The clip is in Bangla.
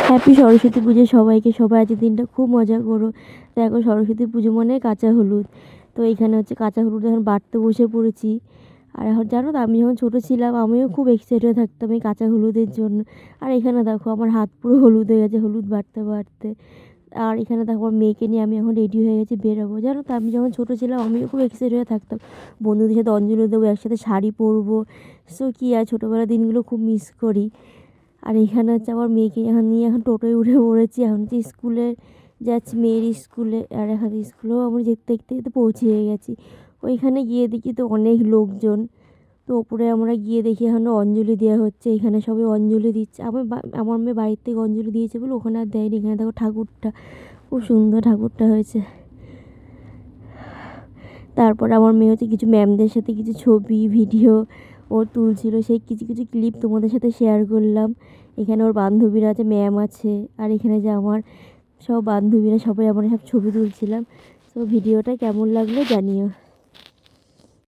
হ্যাপি সরস্বতী পুজো সবাইকে। সবাই আজকের দিনটা খুব মজা করো। তো এখন সরস্বতী পুজো মানে কাঁচা হলুদ। তো এখানে হচ্ছে কাঁচা হলুদ এখন বাটতে বসে পড়েছি। আর এখন জানো তো, আমি যখন ছোটো ছিলাম আমিও খুব এক্সাইটেড থাকতাম এই কাঁচা হলুদের জন্য। আর এখানে দেখো আমার হাত পুরো হলুদ হয়ে গেছে হলুদ বাটতে বাটতে। আর এখানে দেখো আমার মেয়েকে নিয়ে আমি এখন রেডি হয়ে গেছি বেরোবো। জানো তো, আমি যখন ছোটো ছিলাম আমিও খুব এক্সাইটেড হয়ে থাকতাম বন্ধুদের সাথে অঞ্জলি দেবো, একসাথে শাড়ি পরবো। সো কী আর ছোটোবেলার দিনগুলো খুব মিস করি। আর এখানে হচ্ছে আমার মেয়েকে এখন নিয়ে এখন টোটোয় উঠে পড়েছি। এখন হচ্ছে স্কুলে যাচ্ছি, মেয়ের স্কুলে। আর এখন স্কুলেও আমরা দেখতে দেখতে দেখতে পৌঁছে গেছি। ওইখানে গিয়ে দেখি তো অনেক লোকজন। তো ওপরে আমরা গিয়ে দেখি এখনও অঞ্জলি দেওয়া হচ্ছে, এখানে সবাই অঞ্জলি দিচ্ছে। আমার মেয়ে বাড়ির থেকে অঞ্জলি দিয়েছে বলে ওখানে আর দেয়নি। এখানে দেখো ঠাকুরটা খুব সুন্দর ঠাকুরটা হয়েছে। তারপর আমার মেয়ে হচ্ছে কিছু ম্যামদের সাথে কিছু ছবি ভিডিও ও তুলছিল, সেই কিছু কিছু ক্লিপ তোমাদের সাথে শেয়ার করলাম। এখানে ওর বান্ধবীরা আছে, ম্যাম আছে, আর এখানে যে আমার সব বান্ধবীরা সবাই আমরা সব ছবি তুলছিলাম। তো ভিডিওটা কেমন লাগলো জানিও।